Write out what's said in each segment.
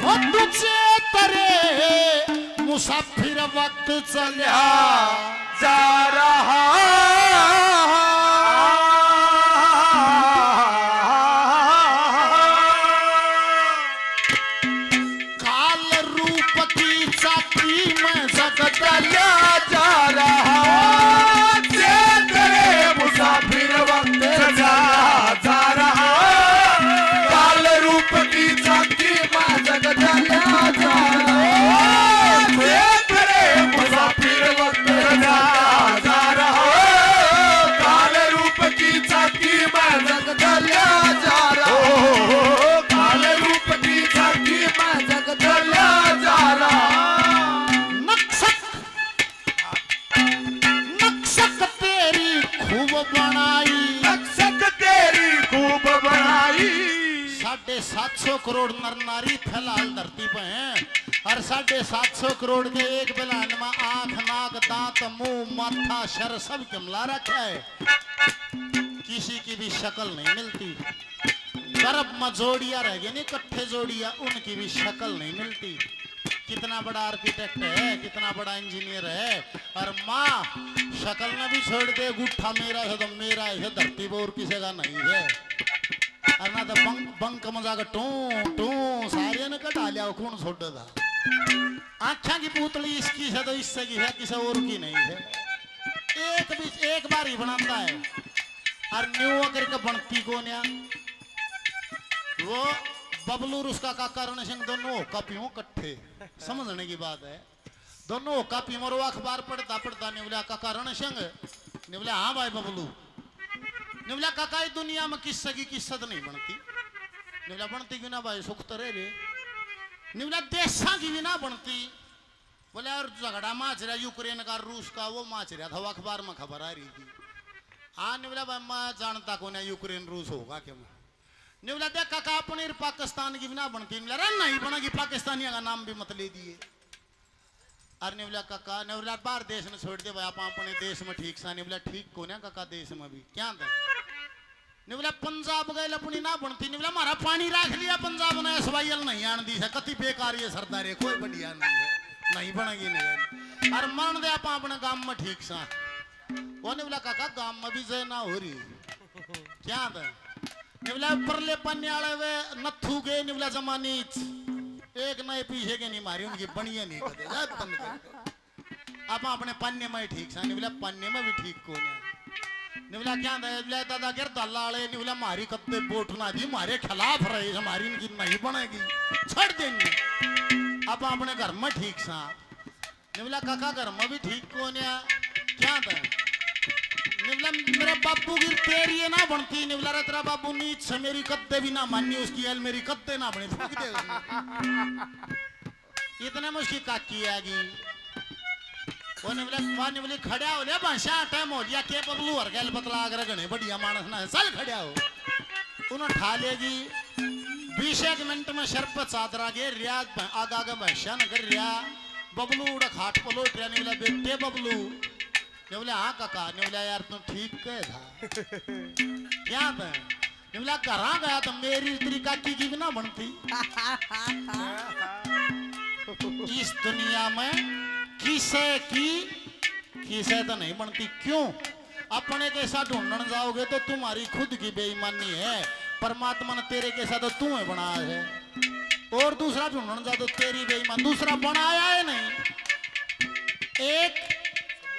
हो तुझे तरे मुसाफिर वक्त चला जा रहा काल रूप की चाकी में जगत चला जा रहा तेरे मुसाफिर वक्त चला जा रहा काल रूप की झांकी में जग चला जा रहा तेरे मुसाफिर वक्त चला जा रहा काल रूप की झांकी में जग चला जा रहा काल रूप की झांकी में जग चला जा रहा नक्शक तेरी खूब बनाई नक्शक तेरी खूब बनाई 750 करोड़ नर नारी फिलहाल धरती पे हैं और 750 करोड़ के एक बिलान में आंख नाक दांत मुंह माथा सर सब कमला रखा है किसी की भी शक्ल नहीं मिलती गर्भ में जोड़िया रह गई नहीं कट्ठे जोड़िया उनकी भी शक्ल नहीं मिलती कितना बड़ा आर्किटेक्ट है कितना बड़ा इंजीनियर है और माँ शक्ल में भी छोड़ दे गुट्ठा मेरा है तो मेरा है धरती पर और किसी का नहीं है और ना तो बंक मजा का टू टू सारे ने कटा लिया खून छोड़ था आँखा की पुतली इसकी है तो इससे की है किसी और की नहीं है एक बार ही बनाता है और न्यू करके बनती कौन है वो बबलू और उसका काका रण सिंह दोनों कापियों कट्ठे समझने की बात है दोनों कापी मरो अखबार पढ़ता पढ़ता ने बोला काका रण सिंह ने बोला हाँ भाई बबलू ने बोला काका इस दुनिया में किस्से की किस्सत नहीं बनती ने बोला बनती क्यों ना भाई सुख तो रे ने बोला देशा की भी ना बनती बोले और झगड़ा माच रहा यूक्रेन का रूस का वो माच रहा था अखबार में खबर आ रही थी हाँ ने बोला भाई मैं जानता कौन है यूक्रेन रूस होगा क्यों ने बोला देख काका अपने पाकिस्तान की भी ना बनती नहीं बनेगी पाकिस्तानियों का नाम भी मत ले दिए और ने बोला काका ने बोला बाहर देश में छोड़ दे भाई आप अपने देश में ठीक सा ने बोला ठीक कौन है काका देश में भी क्या था ने बोला पंजाब गए अपनी ना बनती ने बोला हमारा पानी रख लिया पंजाब ने सवाइल नहीं आन दी है कति बेकार ये सरदार है कोई बढ़िया नहीं है नहीं बनेगी नहीं और मान दे आप अपने गांव में ठीक सा वो ने बोला काका गांव में भी जय ना हो रही क्या था निवला परले पन्ने वाले वे नथू के निवला जमानी एक नए पीछे के नहीं मारी उनकी बढ़िया नहीं करते जा बंद कर अब अपने पन्ने में ठीक सा निवला पन्ने में भी ठीक कौन है निवला क्या निवला दादा गिर दलाले निवला मारी कत्ते बोटना जी मारे खिलाफ रहे हमारी इनकी नहीं बनेगी छोड़ देंगे अब अपने घर में ठीक सा निवला काका घर में भी ठीक कौन है क्या था निवला मेरे बाबू की तेरी ये ना बनती निवला रे तेरा बाबू नीच से मेरी कत्ते भी ना मानी उसकी एल मेरी कत्ते ना बने फूक दे इतने में उसकी काकी आगी वो निवला खड़ा हो लिया भाषा टाइम हो गया के बबलू हर गैल बतला कर गने बढ़िया मानस ना चल खड़ा हो उन्होंने ठा लेगी 20 मिनट में सर पर चादरा गे रियाज आगा आगा भाषा न कर रिया बबलू उड़ा खाट पलोट रिया निवला बेटे बबलू ने बोले हाँ काका ने बोला यार तुम ठीक कह था क्या था ने बोला घर गया तो मेरी तेरी काकी की भी ना बनती इस दुनिया में किसे तो नहीं बनती क्यों अपने के साथ ढूंढने जाओगे तो तुम्हारी खुद की बेईमानी है परमात्मा ने तेरे के साथ तो तू है बनाया है और दूसरा ढूंढने जाओ तो तेरी बेईमान दूसरा बनाया है नहीं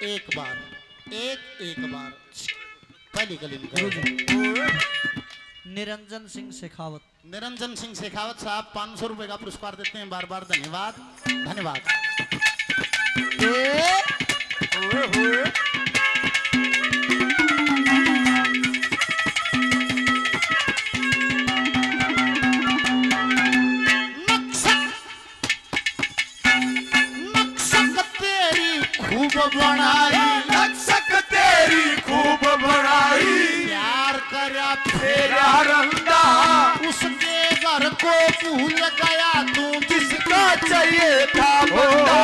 एक बार पहली कलीम निरंजन सिंह शेखावत साहब 500 रुपए का पुरस्कार देते हैं बार बार धन्यवाद धन्यवाद नक्शक तेरी खूब बनाई नक्शक तेरी खूब बनाई प्यार करा तेरा रंदा उसके घर को भूल गया तू जिसका चाहिए था बंदा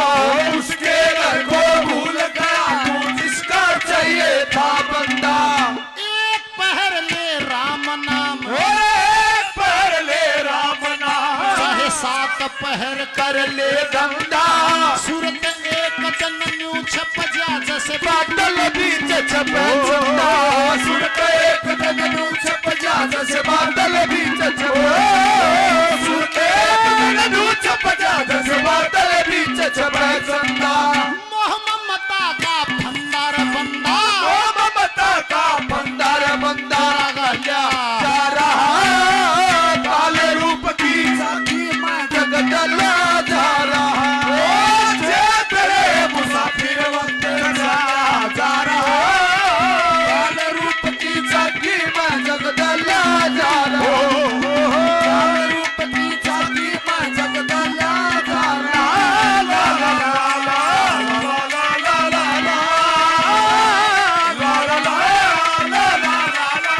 उसके घर को भूल गया तू जिसका चाहिए था बंदा एक पहर ले राम नाम एक पहर ले राम नाम चाहे सात पहर कर ले धंधा सूरत एक दिन न्यू छप जा जैसे बादल बीच छपे चंदा सुरत एक दिन छप जा जैसे बादल बीच छपे सुरत एक दिन छप जा जैसे बादल बीच छपे चंदा मोह ममता का भंडार बंदा ओ ममता का भंडार बंदा गया जा रहा काले रूप की साथी मैं जगदला जा रहा ओ जे तेरे मुसाफिर वक्त जा रहा काले रूप की साथी मैं जगदला जा रहा काले रूप की साथी मैं जगदला जा रहा ला ला ला ला ला ला ला ला ला ला ला ला ला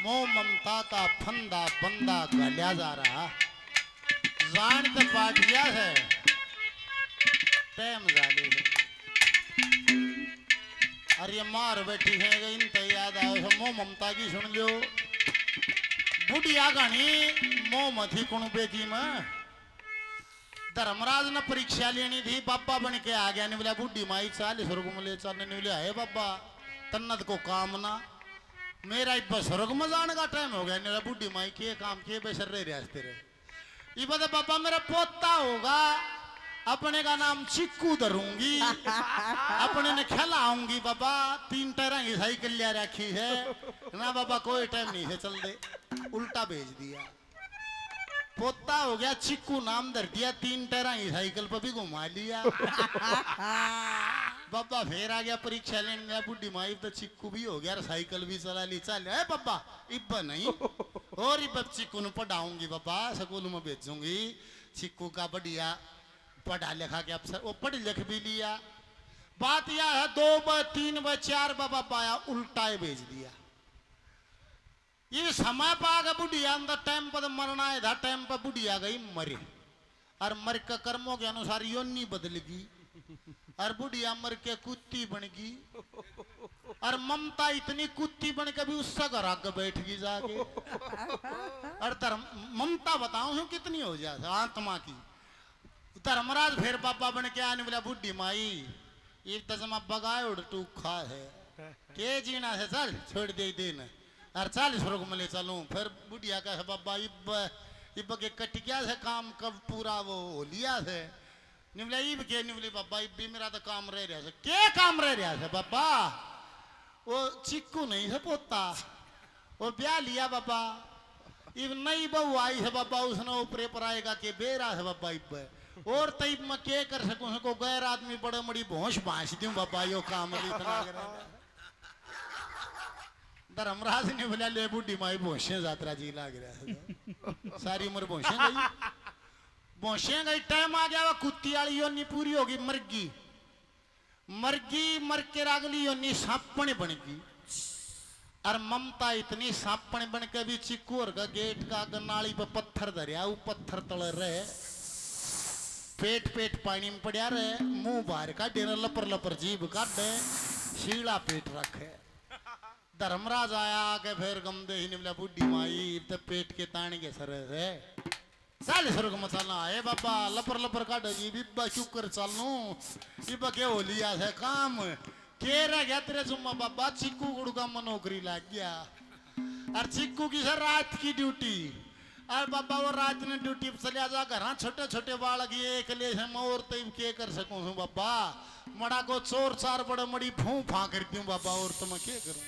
मोह ममता का फंदा बंदा गलिया जा रहा जान तो पाटिया है टाइम जाली है अरे ये मार बैठी है इन तो याद आयो है मोह ममता की सुन लो बुढ़िया गानी मोह मथी कुण बेटी में धर्मराज ने परीक्षा लेनी थी बाबा बन के आ गया नहीं बोला बुढ़ी माई 40 स्वर्ग में ले चलने नहीं बोले है बाबा तन्नत को कामना मेरा इब स्वर्ग में जाने का टाइम हो गया नहीं बोला बुढ़ी माई के काम के बेसर रहे रियासते रहे ये बता बाबा मेरा पोता होगा अपने का नाम चिक्कू धरूंगी अपने ने खिलाऊंगी बाबा 3 टायरा की साइकिल लिया रखी है ना बाबा कोई टाइम नहीं है चल दे उल्टा भेज दिया पोता हो गया चिक्कू नाम धर दिया 3 टायरा की साइकिल पर भी घुमा लिया बाबा फिर आ गया परीक्षा लेने गया बुढ़ी माई तो चिक्कू भी हो गया साइकिल भी चला ली चल है बाबा इब्बा नहीं और इब्बा चिक्कू ने पढ़ाऊंगी बाबा स्कूल में भेजूंगी चिक्कू का बढ़िया पढ़ा लिखा के अफसर वो पढ़ लिख भी लिया बात यह है 2 ब 3 ब 4 बाबा पाया उल्टा भेज दिया ये समय पा गया बुढ़िया अंदर टाइम पर मरना है था टाइम पर बुढ़िया गई मरे और मर के कर्मों के अनुसार योनी बदलगी और बुढ़िया मर के कुत्ती बन गई और ममता इतनी कुत्ती बन के भी उससे घर आके बैठ गई जाके और ममता बताऊं कितनी हो जाए आत्मा की धर्मराज फिर बाबा बन के आने बोला बुढ़ी माई एक तजमा बगाए उड़ टू खा है के जीना है चल छोड़ दे दिन और 40 स्वर्ग में ले चलूं फिर बुढ़िया का है बाबा इब के कटिया से काम कब पूरा वो हो लिया है निवले इब के निवले बाबा इब भी मेरा तो काम रह रहा है के काम रह रहा है बाबा वो चिक्कू नहीं है पोता वो ब्याह लिया बाबा इब नई बहू आई है बाबा उसने ऊपरे पर आएगा के बेरा है बाबा इब और तब मैं क्या कर सकूं को गैर आदमी बड़े बड़ी भोंस भांस दूं बाबा यो काम इतना धर्मराज ने बोला ले बुढ़ी माई भोंसे यात्रा जी लाग रहा है सारी उम्र भोंसे गई टाइम आ गया वो कुत्ती वाली योनी पूरी होगी मरगी मर के अगली योनी सांपण बन गई और ममता इतनी सांपण बन के भी चिक्कू और का गेट का नाली पे पत्थर धरिया वो पत्थर तल रहे पेट पानी में पड़ा रहे मुंह बाहर का डेरा लपर लपर जीभ काट शीला पेट रखे धर्मराज आया आके फिर गमदे ही निवला बुढ़ी माई तो पेट के ताने के सर है 40 स्वर्ग में चलना है बाबा लपर लपर काट जी बिब्बा क्यों कर चलनू इब्बा के हो लिया है काम के रह गया तेरे जुम्मा बाबा चिक्कू गुड़गा में नौकरी लग गया और चिक्कू की सर रात की ड्यूटी और बाबा वो रात ने ड्यूटी पर चलिया जा घर छोटे छोटे बालक ये एक ले है मैं और तब के कर सकूं हूँ बाबा मड़ा को चोर चार बड़े मड़ी फूं फा करती हूँ बाबा और तो मैं क्या करूँ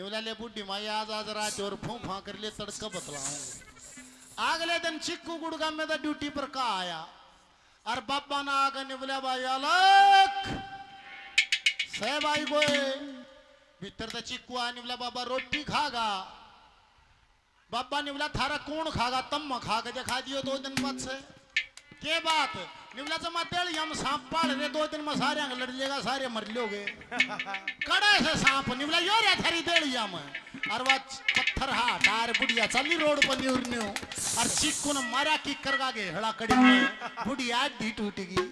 बोला ले बुढ़ी माई आज रात और फूं फा कर ले तड़का बतलाऊंगा अगले दिन चिक्कू गुड़गा में तो ड्यूटी पर का आया और बाबा ना आकर ने बोला भाई अलग से भाई को भीतर तो चिक्कू आने बोला बाबा रोटी खागा बाबा ने बोला थारा कौन खागा तम खा के दिखा दियो 2 दिन बाद से के बात निवला जमा तेल हम सांप पाल रहे 2 दिन में सारे लड़ लेगा सारे मर लोगे कड़े से सांप निवला यो रे थारी देलिया में और वो पत्थर हाथ आर बुढ़िया चली रोड पर न्यू और चिक्कू ने मारा की कर गा गे हड़ा कड़ी में बुढ़िया ढी टूट गई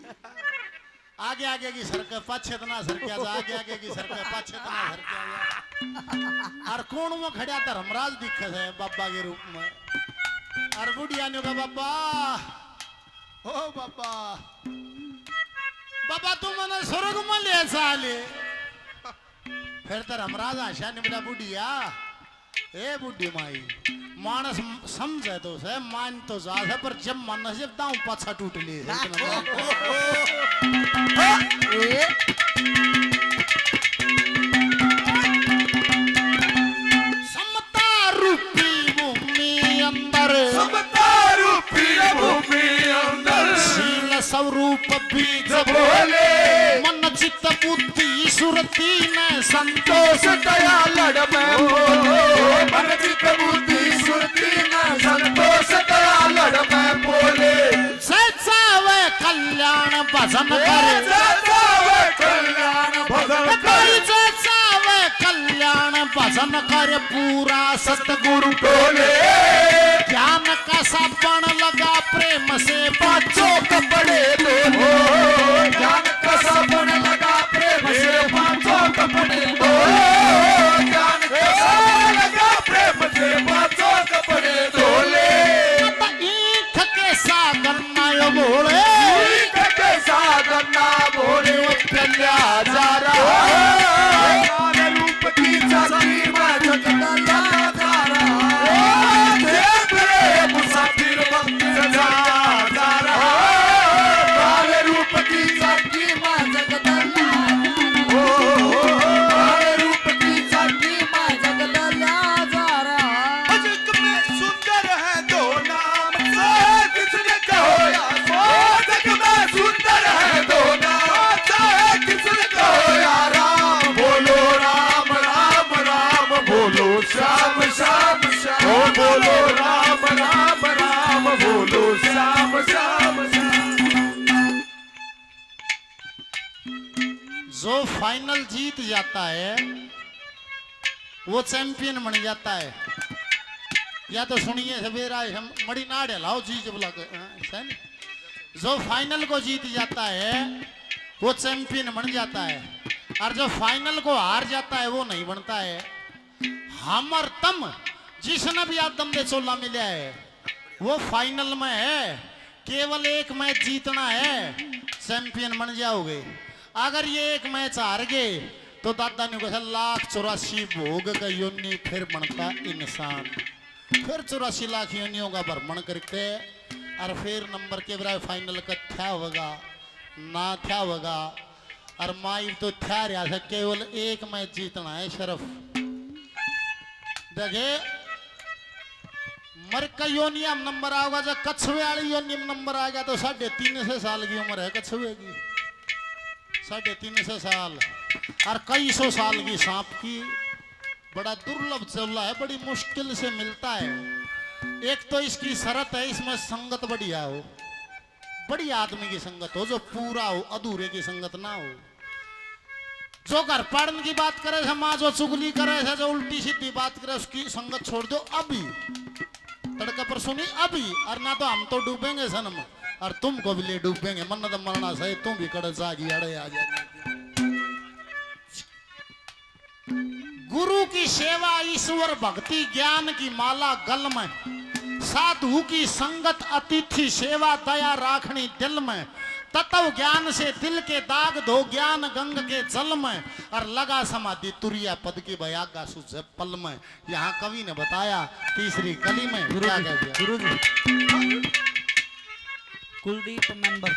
आगे आगे की सरके पाछे तना सरके आगे आगे की सरके पाछे तना सरके और कोण में खड़ा धर्मराज दिखे है बाबा के रूप में और बुढ़िया ने कहा बाबा ओ बाबा बाबा तू मने स्वर्ग में ले साले फिर धर्मराज आशा ने बोला बुढ़िया ए बुढ़ी माई मानस समझे तो से मान तो जा है पर जब मन से दांव पाछा टूट ले समता रूपी भूमि अंदर समता रूपी भूमि अंदर शील स्वरूप बीज बोले मन चित्त बुद्धि सुरती न संतोष दया लड़ में बोले मन चित बुद्धि सुरती न संतोष दया लड़ में बोले सचावे कल्याण भजन करे कल्याण भजन कोई सचावे कल्याण भजन करे पूरा सतगुरु बोले ज्ञान का सापन लगा प्रेम से पांचों कपड़े दो ज्ञान का साबुन लगा प्रेम से पांचों कपड़े दो ज्ञान का साबुन लगा प्रेम से पांचों कपड़े धोले ईख के सागर नायो बोले के सागर ना बोले कल्या जा रहा रूप की झांकी में जगदला जा रहा देख रे मुसाफिर वक्त जा रहा काल रूप की झांकी में जगदला रूप की झांकी में जगदला जा रहा जग में सुंदर है दो नाम किसने कहो यार जग में सुंदर है दो नाम किसने कहो यार राम बोलो राम राम राम बोलो श्याम श्याम श्याम बोलो राम राम राम बोलो श्याम श्याम जो फाइनल जीत जाता है वो चैंपियन बन जाता है या तो सुनिए सवेरा हम मड़ी नाड़ लाओ चीज बोला जो फाइनल को जीत जाता है वो चैंपियन बन जाता है और जो फाइनल को हार जाता है वो नहीं बनता है हम और तम जिसने भी आदम दे चोला मिला है वो फाइनल में है केवल एक मैच जीतना है चैंपियन बन जाओगे अगर ये एक मैच हार गए तो दादा ने कहा 1,84,00,000 भोग का योनि फिर बनता इंसान फिर 84,00,000 योनियों का भ्रमण करके और फिर नंबर के बराबर फाइनल का थ्या होगा ना थ्या होगा और माई तो थ्या रहा था केवल एक मैच जीतना है शरफ देखे मर का योनियम नंबर आओगा जब कछुए वाली योनियम नंबर आएगा तो 3.5 साल की उम्र है कछुए की 3.5 साल और कई सौ साल की सांप की बड़ा दुर्लभ चौला है बड़ी मुश्किल से मिलता है एक तो इसकी शरत है इसमें संगत बढ़िया हो बड़ी आदमी की संगत हो जो पूरा हो अधूरे की संगत ना हो जो घर पढ़ने की बात करे है माँ जो चुगली करे है जो उल्टी सीधी बात करे उसकी संगत छोड़ दो अभी तड़का पर सुनी अभी और ना तो हम तो डूबेंगे सनम और तुमको भी ले डूबेंगे मन तो मरना सही तुम भी कड़ जागी अड़े आ जाए गुरु की सेवा ईश्वर भक्ति ज्ञान की माला गल में साधु की संगत अतिथि सेवा दया राखनी दिल में तत्व ज्ञान से दिल के दाग धो ज्ञान गंग के जल में और लगा समाधि तुरिया पद की बयागा सुझे पल में यहाँ कवि ने बताया तीसरी कली में क्या कह दिया गुरुजी कुलदीप मेंबर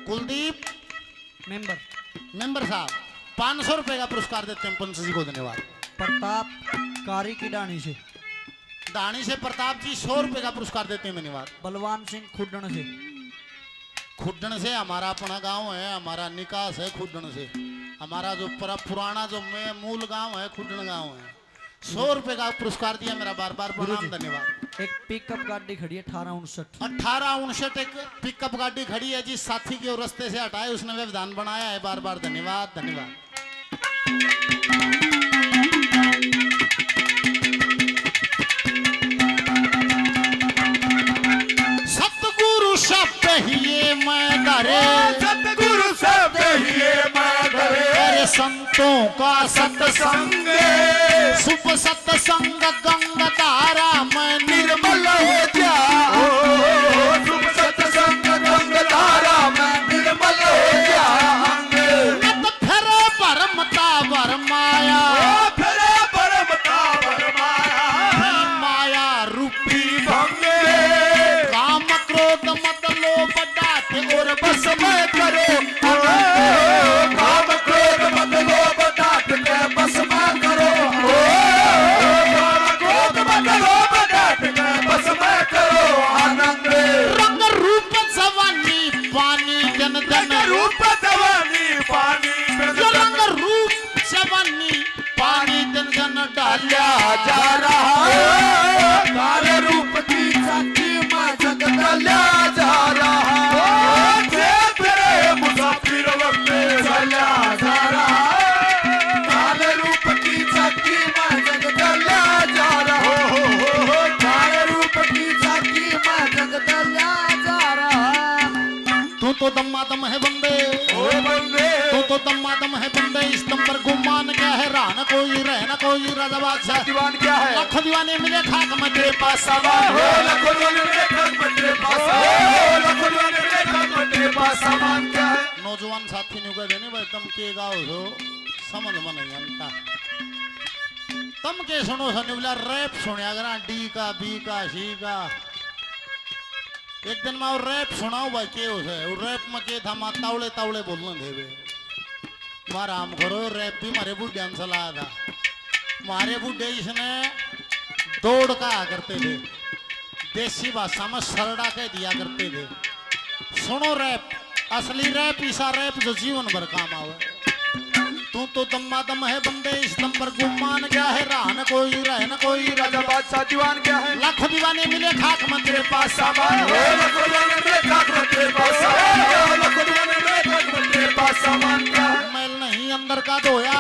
कुलदीप मेंबर साहब 500 रुपए का पुरस्कार देते हैं पंच जी को धन्यवाद प्रताप कारी की डाणी से दानी से प्रताप जी 100 रुपए का पुरस्कार देते हैं धन्यवाद बलवान सिंह खुड्डण से खुड्डण से हमारा अपना गांव है हमारा निकास है खुड्डण से हमारा जो पुराना जो मूल गांव है खुड्डण गांव है 100 रुपए का पुरस्कार दिया मेरा बार बार प्रणाम धन्यवाद एक पिकअप गाड़ी खड़ी है 1859 1859 एक पिकअप गाड़ी खड़ी है जिस साथी के रास्ते से हटाए उसने व्यवधान बनाया है बार बार धन्यवाद धन्यवाद सतगुरु शब्द ही ये मैं डरे सतगुरु संतों का सत्संग शुभ सत्संग गंगा धारा में निर्मल हो जाए शुभ सत्संग गंगाधारा में निर्मल हो जाएंगे नत फिर भरमता भरमाया फिर परमता परमाया माया रूपी भंगे काम क्रोध मत लोभ डांट और बस में करो काम क्रोध मत लोभ डांट के बस में करो काम क्रोध मत लोभ डांट के बस में करो आनंद रंग रूप जवानी पानी जन जन रूप जवानी पानी जो रंग रूप जवानी पानी जन जन डालिया जा रहा है काले रूप की साथी मां जगदल्या जा रहा है तेरे मुसाफिर वक्त चला जा रहा है काले रूप की साथी मां जगदल्या जा रहा है काले रूप की साथी मां जगदल्या जा रहा तू तो दम्मादम है बंदे ओ बंदे तू तो दम्मादम है बंदे इस दम पर गुमान क्या है राह न कोई रह न कोई राजा बादशाह दीवान क्या है लाखों दीवाने मिले खाक में तेरे पास सामान सामान हो हो लखों दीवाने मिले खाक में तेरे पास हो लखों दीवाने मिले खाक में तेरे पास सामान क्या है नौजवान साथी ने कह देने भाई तुम के गाओ हो समझ में नहीं आता तुम के सुनो सुनो बोला रैप सुनिया करा डी का बी का सी का एक दिन मैं रैप सुनाऊ भाई के उसे रैप में के था मैं तावले तावले बोलने देवे मारा हम करो रैप भी मारे बुढ़े सलाह था मारे बुढ़े इसने दौड़ का करते थे देसी भाषा में सरड़ा कह दिया करते थे सुनो रैप असली रैप ईसा रैप जो जीवन भर काम आवे तू तो दम्मा दम है बंदे इस दम पर गुमान क्या है राह न कोई रह न कोई राजा बादशाह दीवान क्या है लाखों दीवाने मिले खाक में तेरे पास सामान सामान हो हो लखों दीवाने मिले खाक में तेरे पास हो लखों दीवाने मिले खाक में तेरे पास सामान क्या है मैल नहीं अंदर का धोया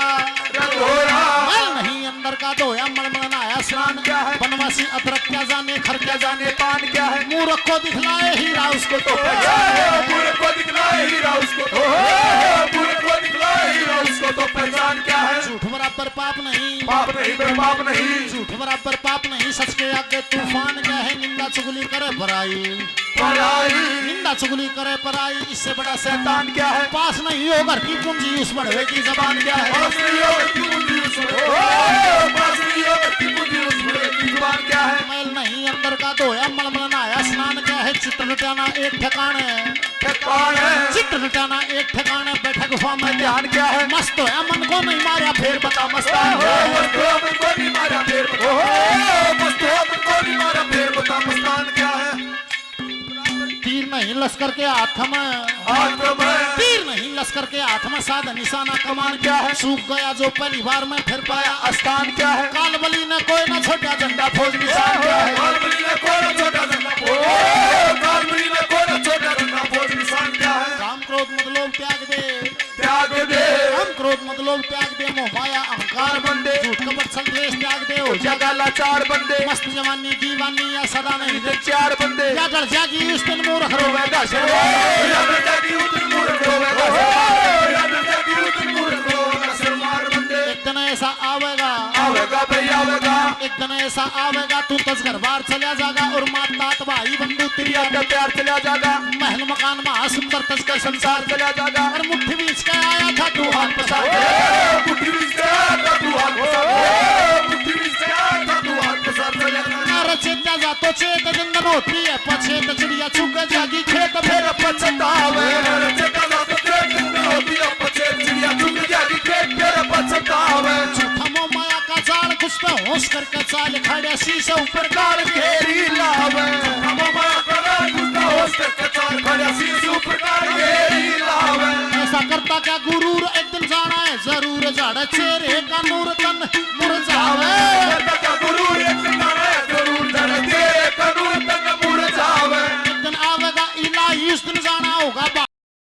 रंग हो रहा मैल नहीं अंदर का धोया मलमल आया स्नान क्या है? बनवासी अदरक क्या जाने खर क्या जाने जाने पान क्या है मूर्ख को दिखलाए हीरा उसको तो पूरे को दिखलाए हीरा उसको तो पूरे को दिखलाए हीरा उसको तो पहचान क्या है झूठ बराबर पाप नहीं पाप नहीं बे पाप नहीं झूठ बराबर पाप नहीं सच के आगे तूफान क्या है निंदा चुगली करे पराई पराई निंदा चुगली करे पराई इससे बड़ा शैतान शैतान क्या है पास नहीं हो घर की पूंजी उस बढ़वे की जबान क्या है पास नहीं हो की बुद्धि उसमें पास नहीं हो की बुद्धि उसमें की जुबान क्या है मैल नहीं अंदर का धोया मलमल आया स्नान क्या है चित्र लुटाना एक ठिकाने कौन है चित्र लुटाना एक ठिकाने बैठक गुफा में ध्यान ध्यान क्या है मस्त होया मन को नहीं मारा फिर बता मस्तान क्या है? मस्त हो मन को नहीं मारा फिर मस्त हो मन को नहीं मारा फिर बता मस्तान क्या है तीर नहीं लश्कर के हाथ में हाथ में तीर नहीं लश्कर के हाथ में साधा निशाना कमान क्या है सूख गया जो पहली बार में फिर पाया स्थान क्या है कालबली ने कोई न छोटा झंडा फौज निशान क्या है कालबली ने कोई छोटा झंडा कालबली ने कोई छोटा झंडा फौज निशान क्या है काम क्रोध मतलब त्याग दे त्याग दे काम क्रोध मतलब त्याग दे मोह माया अहंकार बंदे झूठ कपट संदेश त्याग दे हो जगा लाचार बंदे मस्त जवानी दीवानी या सदा नहीं दे चार बंदे या डर जागी उस दिन मूर्ख रोवेगा या डर जागी उस दिन मूर्ख रोवेगा या डर जागी उस दिन मूर्ख रोवेगा शर्मार बंदे एक दिन ऐसा आवेगा आवेगा भाई आवेगा एक दिन ऐसा आवेगा तू तस घर बार चला जाएगा और मात तात भाई बंधु प्रिया का प्यार चला जाएगा महल मकान महासुंदर तस का संसार संसार चला जाएगा और मुट्ठी बीच के आया था तू हाथ पसार बुद्धि भी से आता तू हाथ पसार बुद्धि भी से आता तू हाथ पसार चला जाएगा अरे चेता जा तो चेत जिंदन होती है पछेत चिड़िया चुग जागी खेत फिर पछतावे चेता जा तो खेत में होती है पछे चिड़िया चुग जागी खेत फिर पछतावे झूठा मोह माया का जाल कुछ पे होश करके चाल खड़े शीशे ऊपर काल घेरी लावे हम माया करा गुस्सा होश करके चाल खड़ा शीश ऊपर काल घेरी लावे ऐसा करता क्या गुरूर एक दिन जाना है जरूर जाड़ा चेहरे